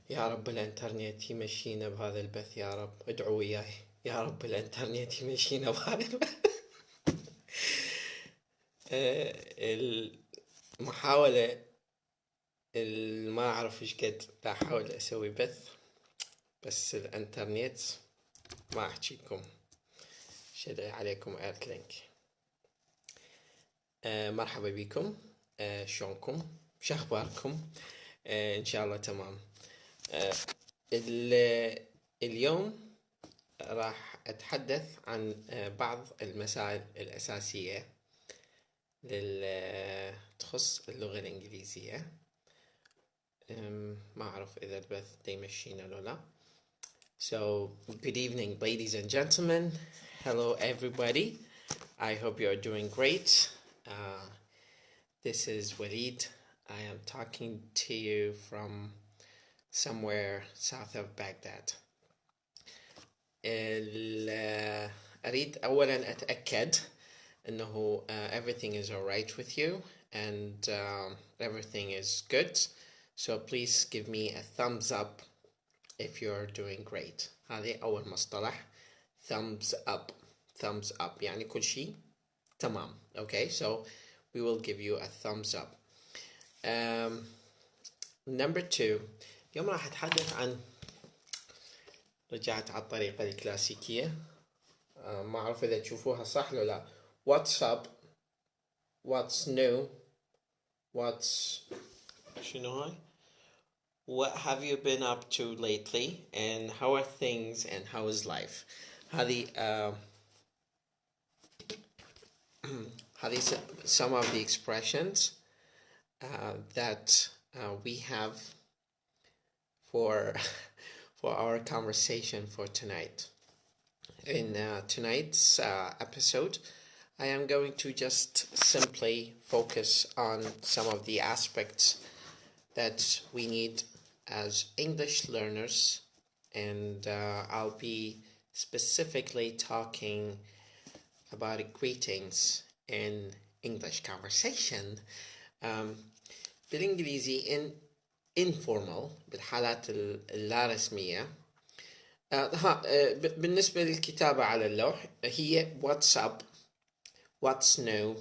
يا رب الانترنت يمشينا بهذا البث، يا رب ادعوا وياي، يا رب الانترنت يمشينا بهذا البث. المحاولة ما أعرف إيش قد بحاول أسوي بث، بس الانترنت ما أحكيكم شد عليكم ايرتلينك. مرحبا بكم، شلونكم؟ شو أخباركم؟ إن شاء الله تمام. اليوم راح أتحدث عن بعض المسائل الأساسية تخص اللغة الإنجليزية. ما أعرف إذا البث يمشينا لو لا. So, good evening, ladies and gentlemen. Hello, everybody. I hope you are doing great. This is Walid. I am talking to you from somewhere south of Baghdad. أريد أولا أتأكد أنه everything is alright with you and everything is good. So please give me a thumbs up if you're doing great. هذه أول مصطلح، thumbs up. thumbs up يعني كل شيء تمام. Okay, so we will give you a thumbs up. Number 2، اليوم راح أتحدث عن، رجعت على الطريقة الكلاسيكية، ما أعرف إذا تشوفوها صح لو لا. What's up? What's new? What's شنو هاي؟ What have you been up to lately? And how are things and how is life? هذه هذه some of the expressions that we have for our conversation for tonight. In tonight's episode, I am going to just simply focus on some of the aspects that we need as English learners, and I'll be specifically talking about greetings in English conversation. بالإنجليزي in informal، بالحالات اللا رسمية. بالنسبة للكتابة على اللوح هي what's up, what's new,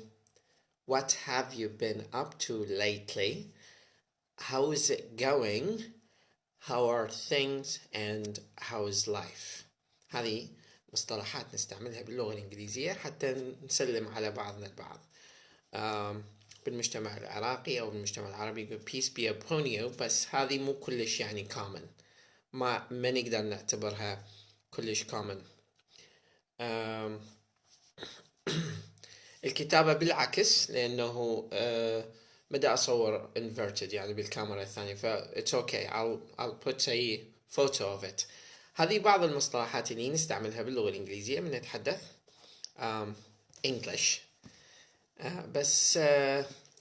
what have you been up to lately, how is it going, how are things, and how is life. هذه مصطلحات نستعملها باللغة الإنجليزية حتى نسلم على بعضنا البعض. بالمجتمع العراقي أو بالمجتمع العربي يقول peace be upon you، بس هذه مو كلش يعني common، ما نقدر نعتبرها كلش common. الكتابة بالعكس، لأنه بدأ أصور inverted يعني بالكاميرا الثانية، it's okay, I'll put a photo of it. هذه بعض المصطلحات اللي نستعملها باللغة الإنجليزية من نتحدث English. بس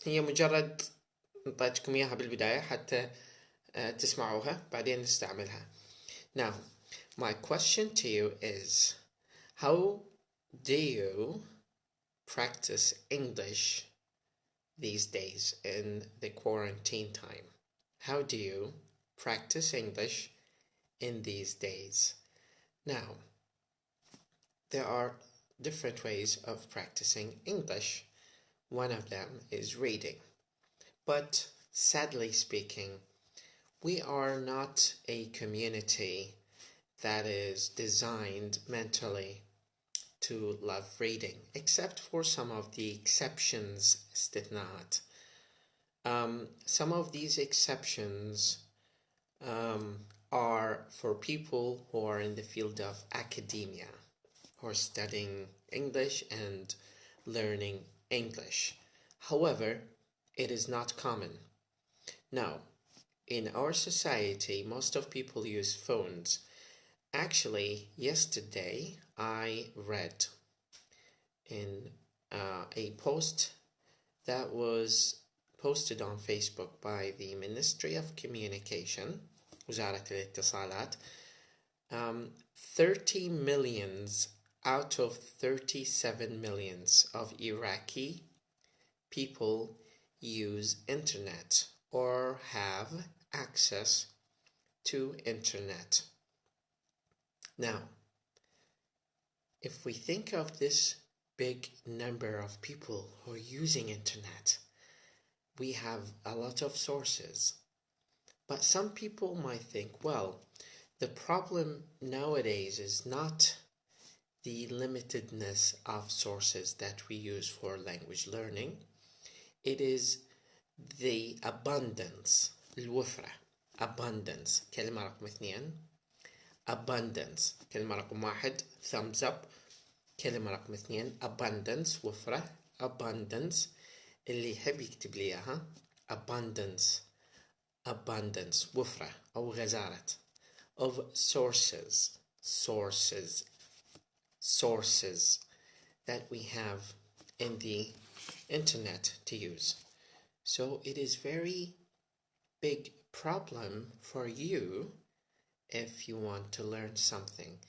هي مجرد نطيتكم إياها بالبداية حتى تسمعوها بعدين نستعملها. Now, my question to you is, how do you practice English these days in the quarantine time? How do you practice English in these days? Now, there are different ways of practicing English. One of them is reading. But sadly speaking, we are not a community that is designed mentally to love reading, except for some of the exceptions, استثناءات. Some of these exceptions are for people who are in the field of academia, who are studying English and learning English. However, it is not common. Now, in our society, most of people use phones. Actually, yesterday I read in a post that was posted on Facebook by the Ministry of Communication, وزارة الاتصالات, 30 millions out of 37 millions of Iraqi people use internet or have access to internet. Now, if we think of this big number of people who are using internet, we have a lot of sources. But some people might think, well, the problem nowadays is not the limitedness of sources that we use for language learning. It is the abundance, الوفرة, abundance. كلمة رقم 2 abundance. كلمة رقم 1 thumbs up. كلمة رقم 2 abundance وفرة abundance. اللي يحب يكتب لي إياها abundance وفرة أو غزارة of sources that we have in the internet to use. So it is very big problem for you if you want to learn something.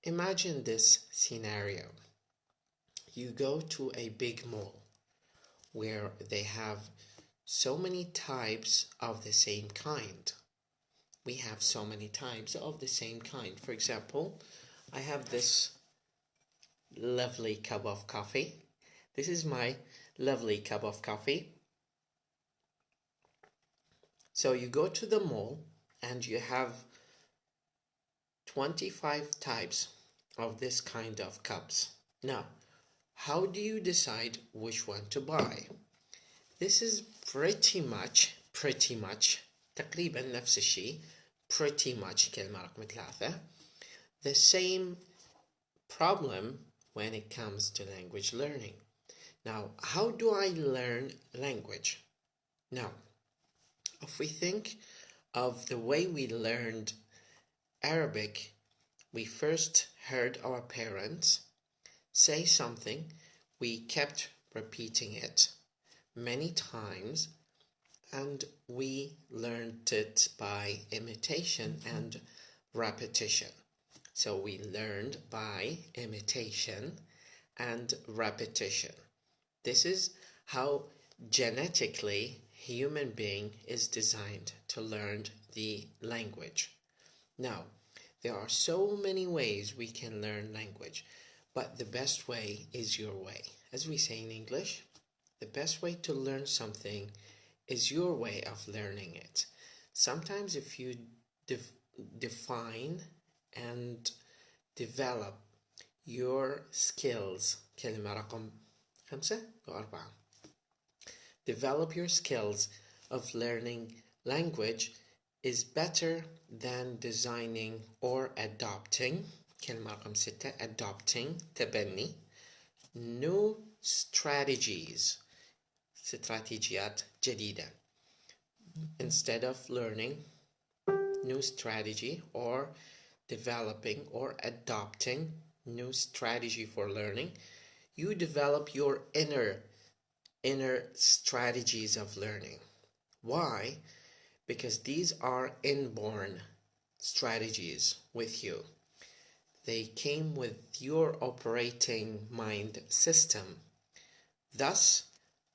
Imagine this scenario. You go to a big mall where they have so many types of the same kind. We have so many types of the same kind. For example, I have this lovely cup of coffee. This is my lovely cup of coffee. So you go to the mall and you have 25 types of this kind of cups. Now, how do you decide which one to buy? This is pretty much تقريبا نفس الشيء pretty much كلمة رقم 3 the same problem when it comes to language learning. Now, how do I learn language? Now, if we think of the way we learned Arabic, we first heard our parents say something, we kept repeating it many times, and we learned it by imitation and repetition. So we learned by imitation and repetition. This is how genetically human being is designed to learn the language. Now, there are so many ways we can learn language, but the best way is your way. As we say in English, the best way to learn something is your way of learning it. Sometimes if you define and develop your skills, كلمة رقم 5 أو 4. Develop your skills of learning language is better than designing or adopting, كلمة رقم 6 adopting تبني new strategies, استراتيجيات جديدة. Instead of learning new strategy or developing or adopting new strategy for learning, you develop your inner strategies of learning. Why? Because these are inborn strategies with you. They came with your operating mind system. Thus,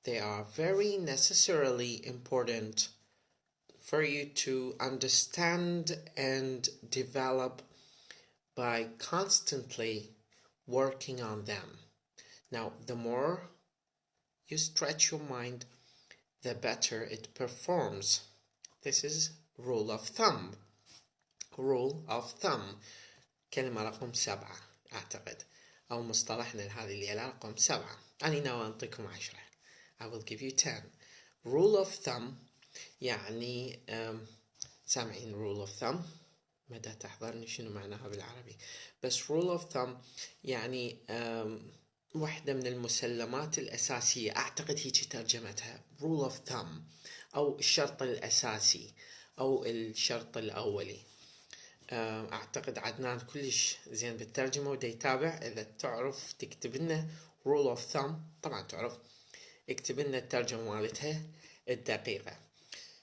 they are very necessarily important for you to understand and develop by constantly working on them. Now, the more you stretch your mind, the better it performs. This is rule of thumb. Rule of thumb. كلمة رقم 7 أعتقد، أو مصطلحنا هذه اللي على رقم 7. أنا ناوي أعطيكم 10. I will give you 10. Rule of thumb يعني سامعين rule of thumb؟ مدى تحضرني شنو معناها بالعربي؟ بس rule of thumb يعني واحدة من المسلمات الأساسية، أعتقد هيك ترجمتها rule of thumb، أو الشرط الأساسي أو الشرط الأولي. أعتقد عدنان كلش زين بالترجمة ودا يتابع. إذا تعرف تكتب لنا rule of thumb، طبعا تعرف، اكتب لنا الترجمة مالتها الدقيقة.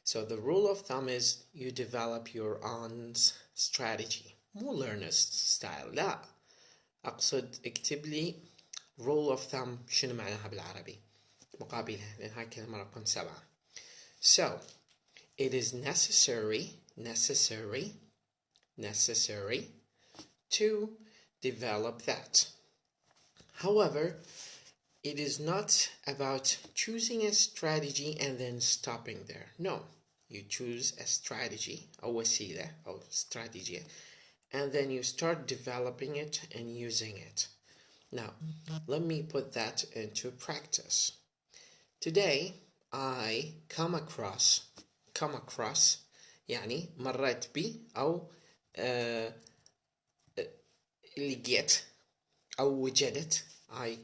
So the rule of thumb is you develop your own strategy. مو learner's style، لا، أقصد اكتب لي rule of thumb شنو معناها بالعربي مقابلها، لأن هاي كلمة رقم 7. So it is necessary necessary to develop that. However, it is not about choosing a strategy and then stopping there. No, you choose a strategy, أو وسيلة أو strategy, and then you start developing it and using it. Now, let me put that into practice. Today, I come across يعني مريت بي أو لقيت أو وجدت. I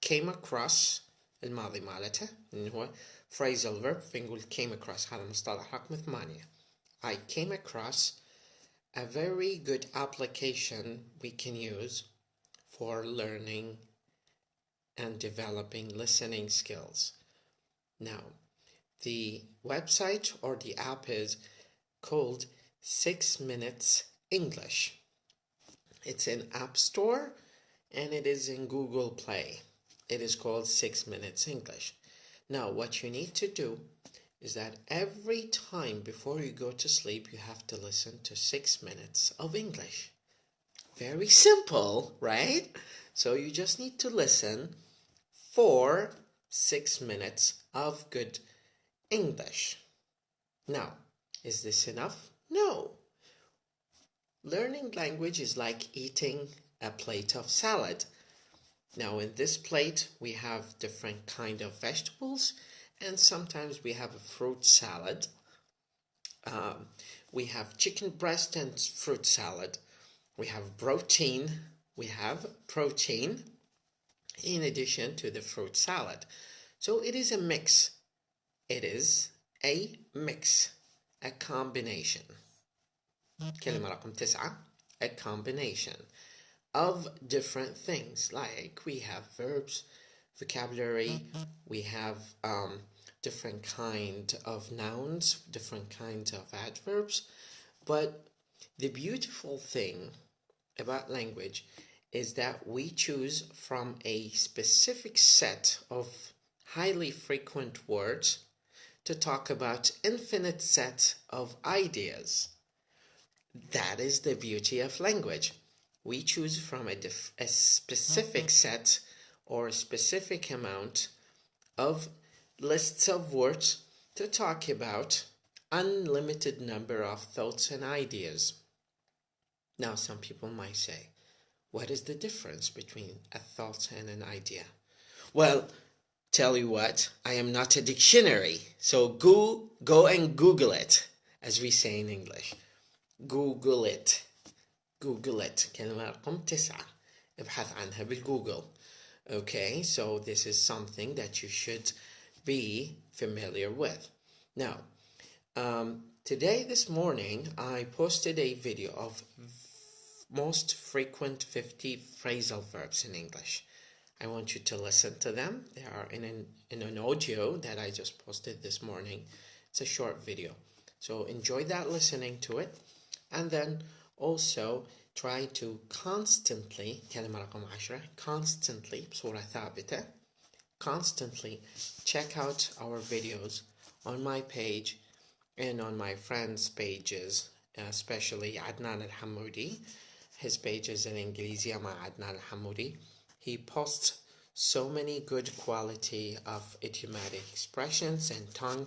came across الماضي مالته اللي هو phrasal verb، فنقول came across، هذا مصطلح رقم 8. I came across a very good application we can use for learning and developing listening skills. Now, the website or the app is called 6 Minutes English. It's in App Store and it is in Google Play. It is called 6 Minutes English. Now, what you need to do is that every time before you go to sleep, you have to listen to 6 minutes of English. Very simple, right? So you just need to listen for 6 minutes of good English. Now, is this enough? No. Learning language is like eating a plate of salad. Now, in this plate, we have different kind of vegetables, and sometimes we have a fruit salad. We have chicken breast and fruit salad. We have protein in addition to the fruit salad. So it is a mix. It is a mix, a combination. كلمة رقم 9, a combination of different things. Like we have verbs, vocabulary, we have different kind of nouns, different kinds of adverbs. But the beautiful thing about language is that we choose from a specific set of highly frequent words to talk about infinite set of ideas. That is the beauty of language. We choose from a specific set or a specific amount of lists of words to talk about unlimited number of thoughts and ideas. Now, some people might say, what is the difference between a thought and an idea? Well, tell you what, I am not a dictionary, so go and Google it, as we say in English. Google it. كلمة رقم 9. ابحث عنها بالجوجل. Okay, so this is something that you should be familiar with. Now, today, this morning, I posted a video of most frequent 50 phrasal verbs in English. I want you to listen to them. They are in an audio that I just posted this morning. It's a short video. So enjoy that listening to it. And then also try to constantly كلمة رقم 10 constantly بصورة ثابتة constantly check out our videos on my page and on my friends' pages, especially Adnan al-Hamoudi. His page is in الانجليزية مع Adnan al-Hamoudi. He posts so many good quality of idiomatic expressions and tongue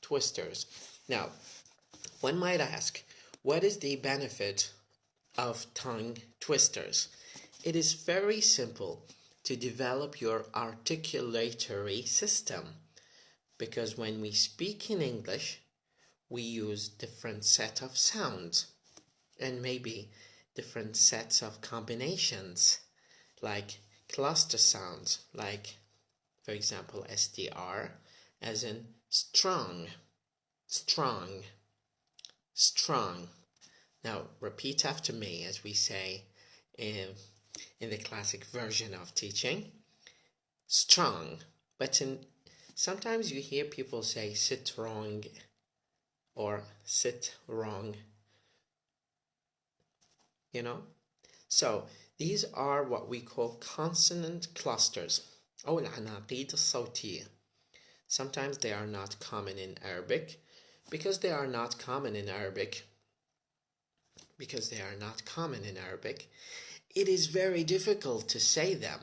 twisters. Now, one might ask, what is the benefit of tongue twisters? It is very simple to develop your articulatory system, because when we speak in English, we use different set of sounds and maybe different sets of combinations, like cluster sounds, like, for example, STR, as in strong, strong, strong. Now, repeat after me, as we say in the classic version of teaching. Strong. But sometimes you hear people say sit wrong or sit wrong. You know? So, these are what we call consonant clusters, أو العناقيد الصوتية. Sometimes they are not common in Arabic. Because they are not common in Arabic, because they are not common in Arabic, it is very difficult to say them.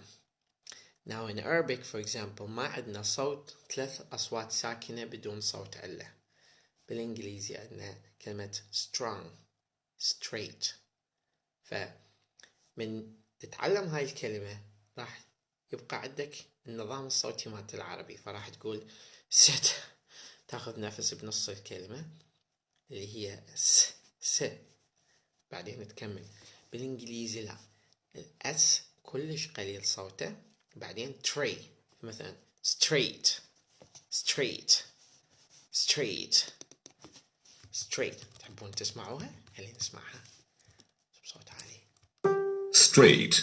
Now in Arabic, for example, ما عندنا صوت 3 أصوات ساكنة بدون صوت علة. بالإنجليزي عندنا كلمة strong, straight. فمن تتعلم هاي الكلمة راح يبقى عندك النظام الصوتي مالت العربي، فراح تقول sit، تاخذ نفس بنص الكلمة اللي هي س، بعدين تكمل. بالإنجليزي لا، الأس كلش قليل صوته، بعدين tray، مثلا straight straight straight straight. تحبون تسمعوها؟ خلينا نسمعها بصوت عالي. straight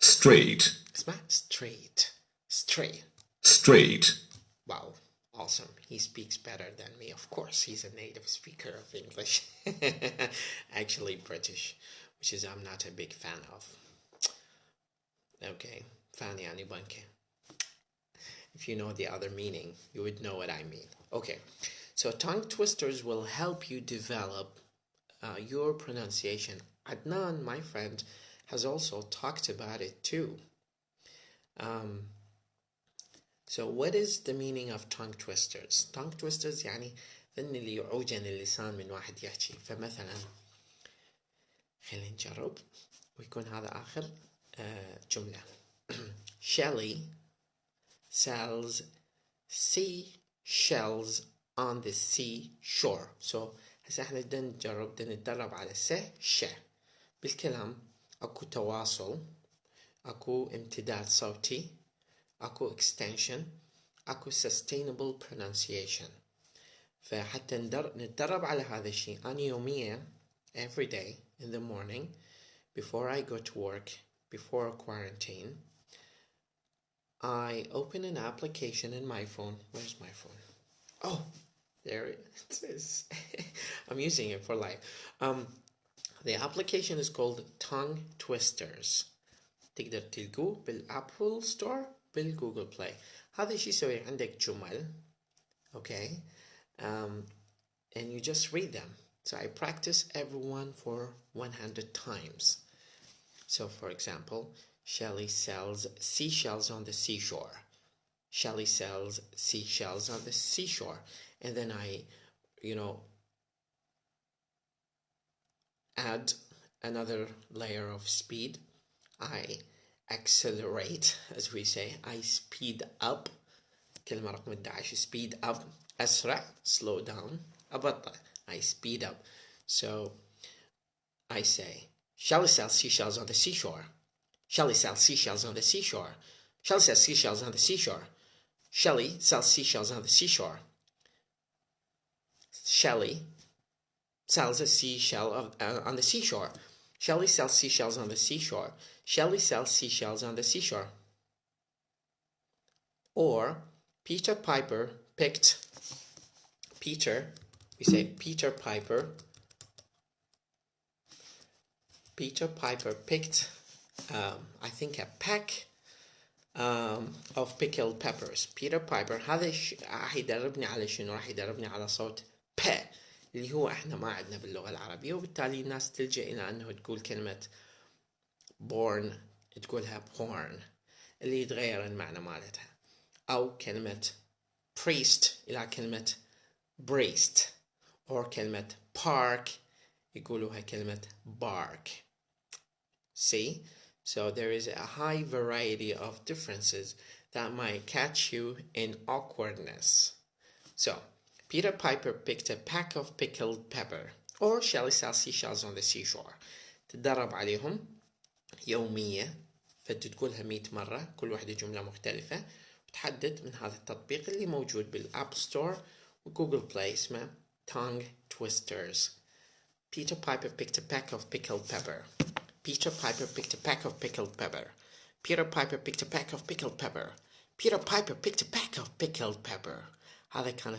straight اسمع straight straight straight. Wow, awesome. He speaks better than me. Of course, he's a native speaker of English. Actually British, which is I'm not a big fan of. Okay, fan يعني بنكة. If you know the other meaning, you would know what I mean. Okay, so tongue twisters will help you develop your pronunciation. Adnan, my friend, has also talked about it too. So what is the meaning of tongue twisters? Tongue twisters يعني ذن اللي يعوجن اللسان من واحد يحكي. فمثلا خلينا نجرب ويكون هذا آخر جملة. Shelley sells seashells on the seashore. So هسه احنا بدنا نتدرب على ش. بالكلام اكو تواصل، اكو امتداد صوتي، اكو extension، اكو sustainable pronunciation. فحتى نتدرب على هذا الشيء أنا يوميا every day in the morning before I go to work, before quarantine, I open an application in my phone. Where's my phone? Oh, there it is. I'm using it for life. The application is called Tongue Twisters. تقدر تلقوه بالأبل ستور بالجوجل بلاي. هذا الشيء يسوي عندك جمل, okay, and you just read them. So I practice everyone for 100 times. So for example, Shelley sells seashells on the seashore. Shelley sells seashells on the seashore. And then I, add another layer of speed. I accelerate, as we say. I speed up. كلمة رقم 11. Speed up. أسرع. Slow down. أبطأ. I speed up. So I say, Shelley sells seashells on the seashore. Shelley sells seashells on the seashore. Shelley sells seashells on the seashore. Shelley sells seashells on the seashore. Shelley sells a seashell on the seashore. Shelley sells seashells on the seashore. Shelley sells seashells on the seashore. Or Peter Piper picked. Peter, we say Peter Piper. Peter Piper picked, I think, a pack of pickled peppers. Peter Piper هذا راح يدربني على شنو؟ راح يدربني على صوت ب اللي هو احنا ما عندنا باللغة العربية، وبالتالي الناس تلجأ إلى أنه تقول كلمة born تقولها born اللي يتغير المعنى مالتها، أو كلمة priest إلى كلمة priest، أو كلمة park يقولوها كلمة bark. See? So there is a high variety of differences that might catch you in awkwardness. So, Peter Piper picked a pack of pickled pepper. Or Shelley sells seashells on the seashore. تدرب عليهم يوميا، فتقولها 100 مرة، كل واحدة جملة مختلفة، وتحدد من هذا التطبيق اللي موجود بالأب ستور وجوجل بلاي اسمه Tongue Twisters. Peter Piper picked a pack of pickled pepper. Peter Piper picked a pack of pickled pepper. Peter Piper picked a pack of pickled pepper. Peter Piper picked a pack of pickled pepper. هذا كانت